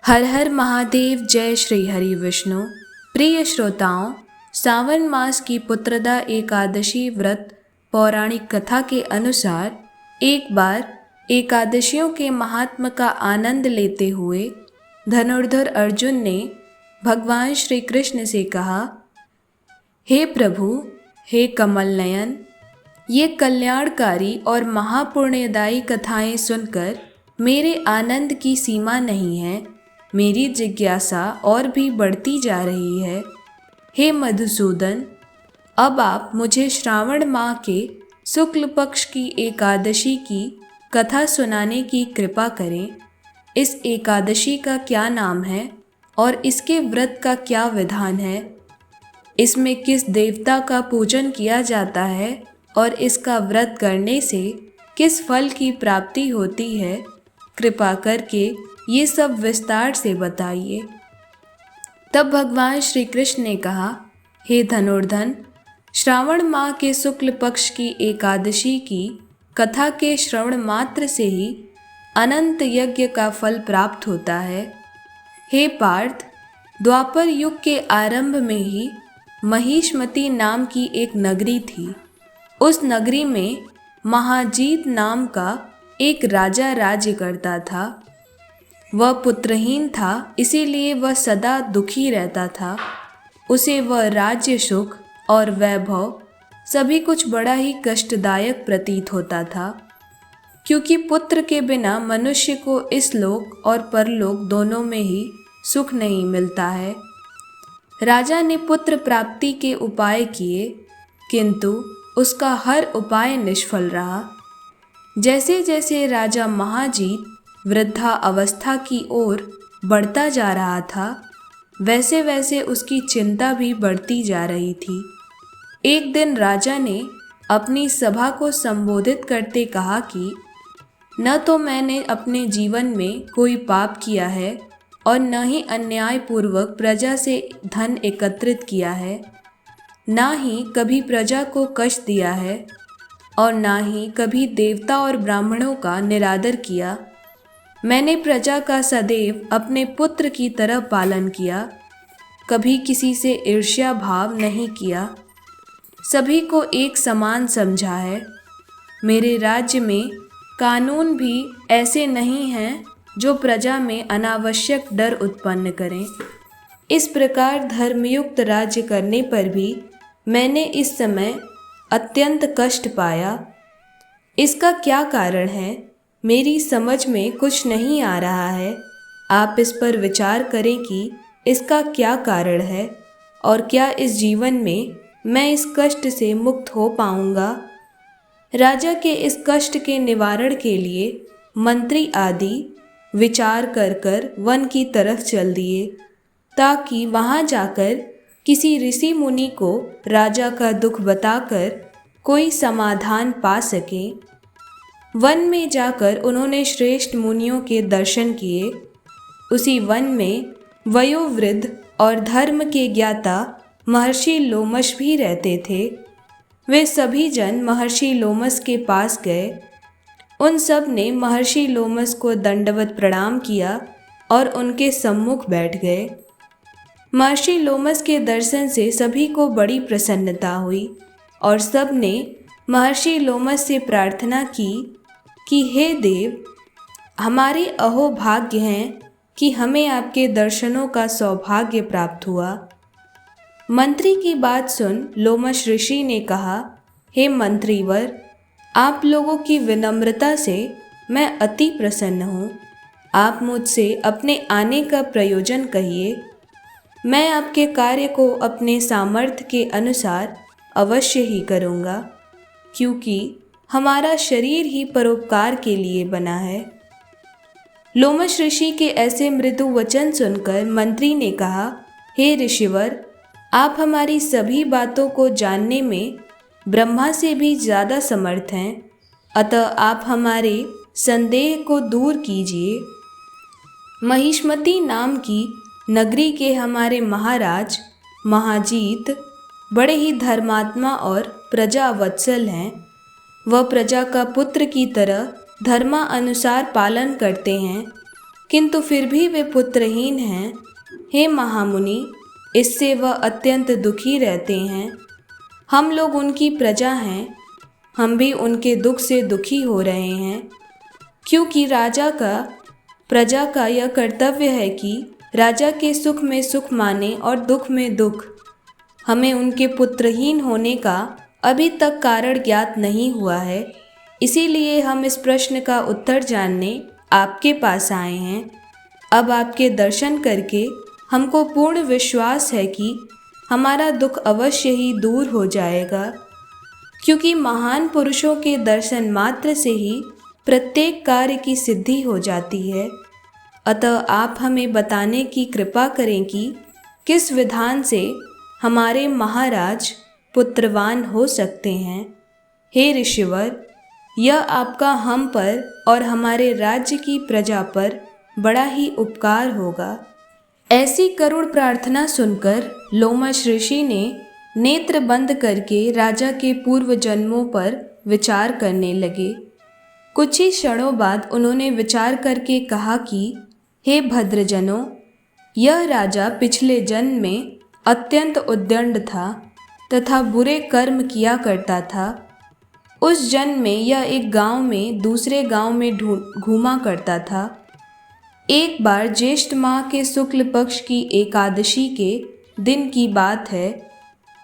हर हर महादेव। जय श्री हरि विष्णु। प्रिय श्रोताओं, सावन मास की पुत्रदा एकादशी व्रत पौराणिक कथा के अनुसार एक बार एकादशियों के महात्म का आनंद लेते हुए धनुर्धर अर्जुन ने भगवान श्री कृष्ण से कहा, हे प्रभु, हे कमल नयन, ये कल्याणकारी और महापुण्यदायी कथाएं सुनकर मेरे आनंद की सीमा नहीं है। मेरी जिज्ञासा और भी बढ़ती जा रही है। हे मधुसूदन, अब आप मुझे श्रावण माह के शुक्ल पक्ष की एकादशी की कथा सुनाने की कृपा करें। इस एकादशी का क्या नाम है और इसके व्रत का क्या विधान है? इसमें किस देवता का पूजन किया जाता है और इसका व्रत करने से किस फल की प्राप्ति होती है? कृपा करके ये सब विस्तार से बताइए। तब भगवान श्री कृष्ण ने कहा, हे धनुर्धन, श्रावण माह के शुक्ल पक्ष की एकादशी की कथा के श्रवण मात्र से ही अनंत यज्ञ का फल प्राप्त होता है। हे पार्थ, द्वापर युग के आरंभ में ही महिष्मती नाम की एक नगरी थी। उस नगरी में महाजीत नाम का एक राजा राज्य करता था। वह पुत्रहीन था, इसीलिए वह सदा दुखी रहता था। उसे वह राज्य, सुख और वैभव सभी कुछ बड़ा ही कष्टदायक प्रतीत होता था, क्योंकि पुत्र के बिना मनुष्य को इस लोक और परलोक दोनों में ही सुख नहीं मिलता है। राजा ने पुत्र प्राप्ति के उपाय किए, किंतु उसका हर उपाय निष्फल रहा। जैसे जैसे राजा महाजीत वृद्धा अवस्था की ओर बढ़ता जा रहा था, वैसे वैसे उसकी चिंता भी बढ़ती जा रही थी। एक दिन राजा ने अपनी सभा को संबोधित करते कहा कि न तो मैंने अपने जीवन में कोई पाप किया है और न ही अन्यायपूर्वक प्रजा से धन एकत्रित किया है, न ही कभी प्रजा को कष्ट दिया है और न ही कभी देवता और ब्राह्मणों का निरादर किया। मैंने प्रजा का सदैव अपने पुत्र की तरह पालन किया, कभी किसी से ईर्ष्या भाव नहीं किया, सभी को एक समान समझा है। मेरे राज्य में कानून भी ऐसे नहीं हैं जो प्रजा में अनावश्यक डर उत्पन्न करें। इस प्रकार धर्मयुक्त राज्य करने पर भी मैंने इस समय अत्यंत कष्ट पाया। इसका क्या कारण है, मेरी समझ में कुछ नहीं आ रहा है। आप इस पर विचार करें कि इसका क्या कारण है और क्या इस जीवन में मैं इस कष्ट से मुक्त हो पाऊंगा। राजा के इस कष्ट के निवारण के लिए मंत्री आदि विचार कर वन की तरफ चल दिए, ताकि वहां जाकर किसी ऋषि मुनि को राजा का दुख बताकर कोई समाधान पा सके। वन में जाकर उन्होंने श्रेष्ठ मुनियों के दर्शन किए। उसी वन में वयोवृद्ध और धर्म के ज्ञाता महर्षि लोमश भी रहते थे। वे सभी जन महर्षि लोमश के पास गए। उन सब ने महर्षि लोमश को दंडवत प्रणाम किया और उनके सम्मुख बैठ गए। महर्षि लोमश के दर्शन से सभी को बड़ी प्रसन्नता हुई और सब ने महर्षि लोमश से प्रार्थना की कि हे देव, हमारे अहोभाग्य हैं कि हमें आपके दर्शनों का सौभाग्य प्राप्त हुआ। मंत्री की बात सुन लोमश ऋषि ने कहा, हे मंत्रीवर, आप लोगों की विनम्रता से मैं अति प्रसन्न हूँ। आप मुझसे अपने आने का प्रयोजन कहिए। मैं आपके कार्य को अपने सामर्थ्य के अनुसार अवश्य ही करूँगा, क्योंकि हमारा शरीर ही परोपकार के लिए बना है। लोमश ऋषि के ऐसे मृदु वचन सुनकर मंत्री ने कहा, हे ऋषिवर, आप हमारी सभी बातों को जानने में ब्रह्मा से भी ज़्यादा समर्थ हैं, अतः आप हमारे संदेह को दूर कीजिए। महिष्मती नाम की नगरी के हमारे महाराज महाजीत बड़े ही धर्मात्मा और प्रजा वत्सल हैं। वह प्रजा का पुत्र की तरह धर्मानुसार पालन करते हैं, किंतु फिर भी वे पुत्रहीन हैं। हे महामुनि, इससे वह अत्यंत दुखी रहते हैं। हम लोग उनकी प्रजा हैं, हम भी उनके दुख से दुखी हो रहे हैं, क्योंकि राजा का प्रजा का यह कर्तव्य है कि राजा के सुख में सुख माने और दुख में दुख। हमें उनके पुत्रहीन होने का अभी तक कारण ज्ञात नहीं हुआ है, इसीलिए हम इस प्रश्न का उत्तर जानने आपके पास आए हैं। अब आपके दर्शन करके हमको पूर्ण विश्वास है कि हमारा दुख अवश्य ही दूर हो जाएगा, क्योंकि महान पुरुषों के दर्शन मात्र से ही प्रत्येक कार्य की सिद्धि हो जाती है। अतः आप हमें बताने की कृपा करें कि किस विधान से हमारे महाराज पुत्रवान हो सकते हैं। हे ऋषिवर, यह आपका हम पर और हमारे राज्य की प्रजा पर बड़ा ही उपकार होगा। ऐसी करुण प्रार्थना सुनकर लोमश ऋषि ने नेत्र बंद करके राजा के पूर्व जन्मों पर विचार करने लगे। कुछ ही क्षणों बाद उन्होंने विचार करके कहा कि हे भद्रजनों, यह राजा पिछले जन्म में अत्यंत उद्दंड था तथा बुरे कर्म किया करता था। उस जन्म में यह एक गांव में दूसरे गांव में घूमा करता था। एक बार ज्येष्ठ माह के शुक्ल पक्ष की एकादशी के दिन की बात है।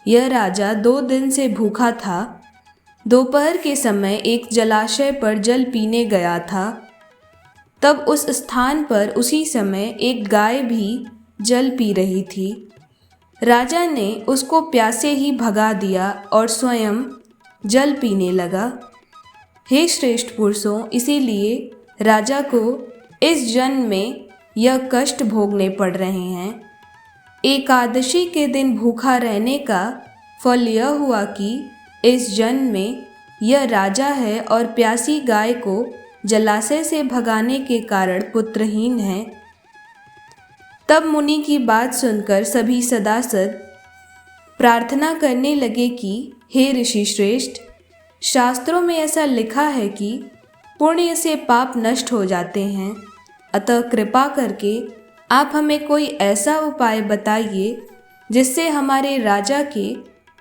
यह राजा 2 दिन से भूखा था। दोपहर के समय एक जलाशय पर जल पीने गया था। तब उस स्थान पर उसी समय एक गाय भी जल पी रही थी। राजा ने उसको प्यासे ही भगा दिया और स्वयं जल पीने लगा। हे श्रेष्ठ पुरुषों, इसीलिए राजा को इस जन्म में यह कष्ट भोगने पड़ रहे हैं। एकादशी के दिन भूखा रहने का फल यह हुआ कि इस जन्म में यह राजा है और प्यासी गाय को जलाशय से भगाने के कारण पुत्रहीन है। तब मुनि की बात सुनकर सभी सदासद प्रार्थना करने लगे कि हे ऋषि श्रेष्ठ, शास्त्रों में ऐसा लिखा है कि पुण्य से पाप नष्ट हो जाते हैं। अतः कृपा करके आप हमें कोई ऐसा उपाय बताइए जिससे हमारे राजा के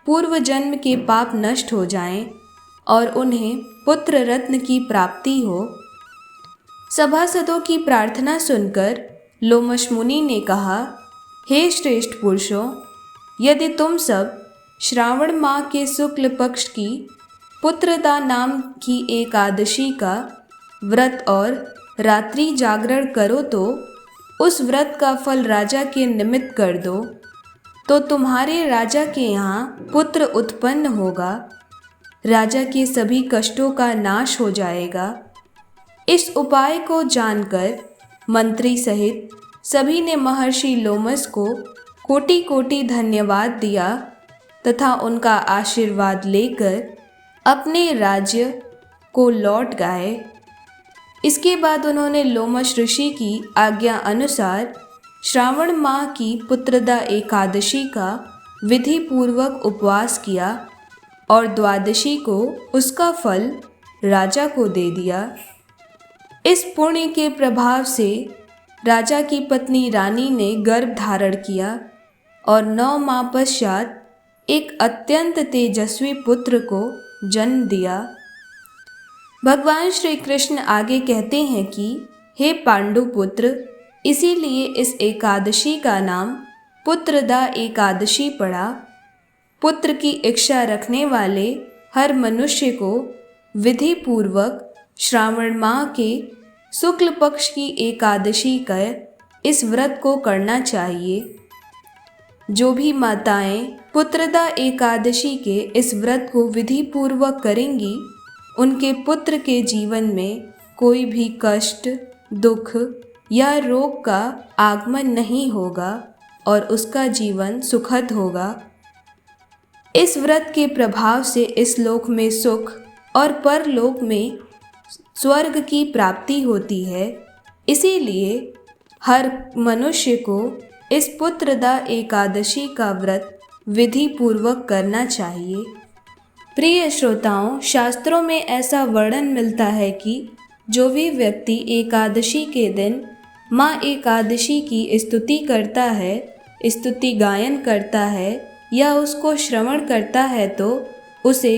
पूर्व जन्म के पाप नष्ट हो जाएं और उन्हें पुत्र रत्न की प्राप्ति हो। सभासदों की प्रार्थना सुनकर लोमश मुनि ने कहा, हे श्रेष्ठ पुरुषों, यदि तुम सब श्रावण माह के शुक्ल पक्ष की पुत्रदा नाम की एकादशी का व्रत और रात्रि जागरण करो तो उस व्रत का फल राजा के निमित्त कर दो, तो तुम्हारे राजा के यहाँ पुत्र उत्पन्न होगा। राजा के सभी कष्टों का नाश हो जाएगा। इस उपाय को जानकर मंत्री सहित सभी ने महर्षि लोमश को कोटि कोटि धन्यवाद दिया तथा उनका आशीर्वाद लेकर अपने राज्य को लौट गए। इसके बाद उन्होंने लोमश ऋषि की आज्ञा अनुसार श्रावण माह की पुत्रदा एकादशी का विधि पूर्वक उपवास किया और द्वादशी को उसका फल राजा को दे दिया। इस पुण्य के प्रभाव से राजा की पत्नी रानी ने गर्भ धारण किया और 9 माह पश्चात एक अत्यंत तेजस्वी पुत्र को जन्म दिया। भगवान श्री कृष्ण आगे कहते हैं कि हे पांडुपुत्र, इसीलिए इस एकादशी का नाम पुत्रदा एकादशी पड़ा। पुत्र की इच्छा रखने वाले हर मनुष्य को विधि पूर्वक श्रावण माह के शुक्ल पक्ष की एकादशी कर इस व्रत को करना चाहिए। जो भी माताएं पुत्रदा एकादशी के इस व्रत को विधि पूर्वक करेंगी, उनके पुत्र के जीवन में कोई भी कष्ट, दुख या रोग का आगमन नहीं होगा और उसका जीवन सुखद होगा। इस व्रत के प्रभाव से इस लोक में सुख और परलोक में स्वर्ग की प्राप्ति होती है। इसीलिए हर मनुष्य को इस पुत्रदा एकादशी का व्रत विधि पूर्वक करना चाहिए। प्रिय श्रोताओं, शास्त्रों में ऐसा वर्णन मिलता है कि जो भी व्यक्ति एकादशी के दिन माँ एकादशी की स्तुति करता है, स्तुति गायन करता है या उसको श्रवण करता है तो उसे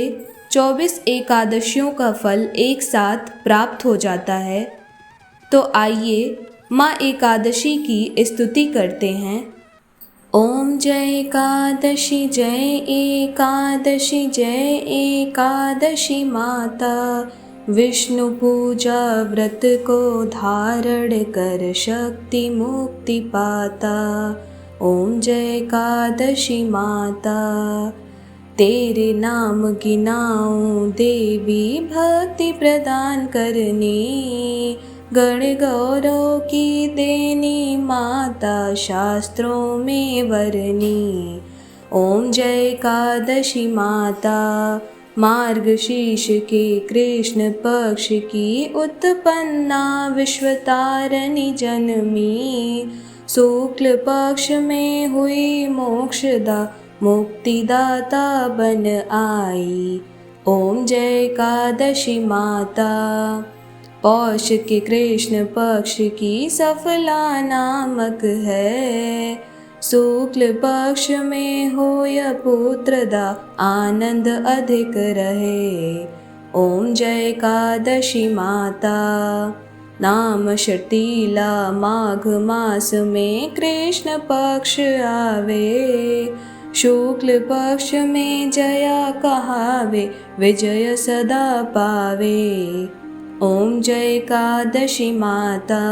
24 एकादशियों का फल एक साथ प्राप्त हो जाता है। तो आइए माँ एकादशी की स्तुति करते हैं। ओम जय एकादशी जय एकादशी माता, विष्णु पूजा व्रत को धारण कर शक्ति मुक्ति पाता। ओम जय एकादशी माता, तेरे नाम गिनाऊं देवी भक्ति प्रदान करनी, गण गौरव की देनी माता शास्त्रों में वरनी। ओम जय एकादशी माता, मार्गशीर्ष के कृष्ण पक्ष की उत्पन्ना विश्वतारिणी जनमी, शुक्ल पक्ष में हुई मोक्षदा मुक्तिदाता बन आई। ओम जय एकादशी माता, पौष के कृष्ण पक्ष की सफला नामक है, शुक्ल पक्ष में हो या पुत्रदा आनंद अधिक रहे। ओम जय एकादशी माता, नाम शर्तीला माघ मास में कृष्ण पक्ष आवे, शुक्ल पक्ष में जया कहावे विजय सदा पावे। ओम जय एकादशी माता,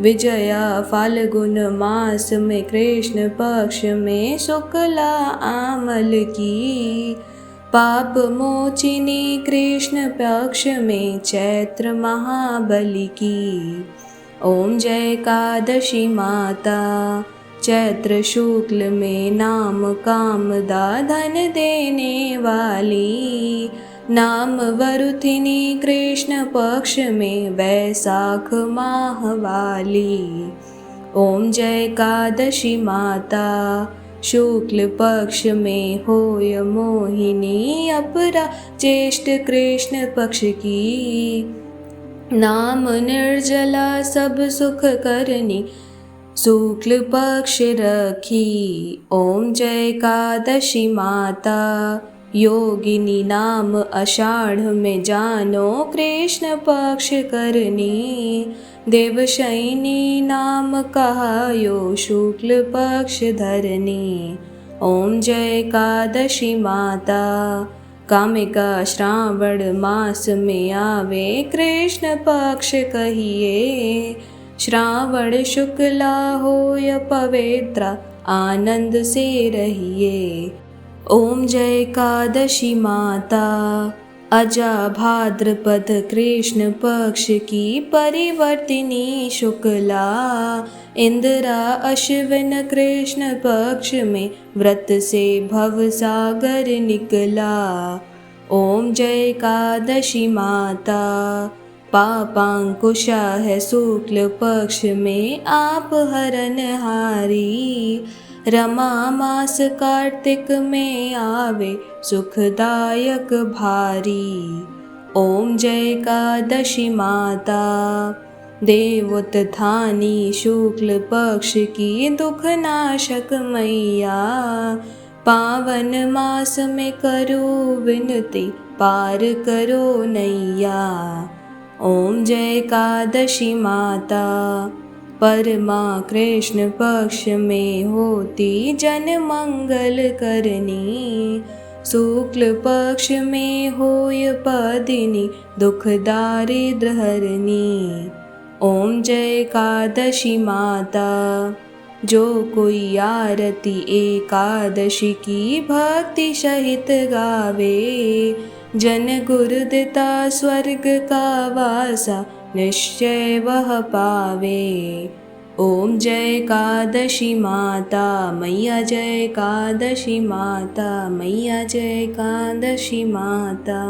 विजया फाल्गुन मास में कृष्ण पक्ष में शुक्ला आमल की, पाप मोचिनी कृष्ण पक्ष में चैत्र महाबली की। ओम जय एकादशी माता, चैत्र शुक्ल में नाम कामदा धन देने वाली, नाम वरुथिनी कृष्ण पक्ष में वैशाख माह वाली। ओम जय एकादशी माता, शुक्ल पक्ष में होय मोहिनी अपरा ज्येष्ठ कृष्ण पक्ष की, नाम निर्जला सब सुख करनी शुक्ल पक्ष रखी। ओम जय एकादशी माता, योगिनी नाम आषाढ़ में जानो कृष्ण पक्ष करनी, देवशयनी नाम कहायो शुक्ल पक्ष धरनी। ओम जय एकादशी माता, कामिका श्रावण मास में आवे कृष्ण पक्ष कहिए, श्रावण शुक्ला होय पवित्र आनंद से रहिए। ओम जय एकादशी माता, अजा भाद्रपद कृष्ण पक्ष की परिवर्तिनी शुक्ला, इंदिरा अश्विन कृष्ण पक्ष में व्रत से भव सागर निकला। ओम जय एकादशी माता, पापांकुशा है शुक्ल पक्ष में आप हरनहारी, रमा मास कार्तिक में आवे सुखदायक भारी। ओम जय एकादशी माता, देवोत्थानी शुक्ल पक्ष की दुख नाशक मैया, पावन मास में करो विनती पार करो नैया। ओम जय एकादशी माता, परमा कृष्ण पक्ष में होती जन मंगल करनी, शुक्ल पक्ष में होय पदिनी दुख दारिद्र हरनी। ओम जय एकादशी माता, जो कोई आरती एकादशी की भक्ति सहित गावे, जन गुरुदिता स्वर्ग का वासा निश्चय वह पावे। ओम जय एकादशी माता, मैया जय एकादशी माता, मैया जय एकादशी माता।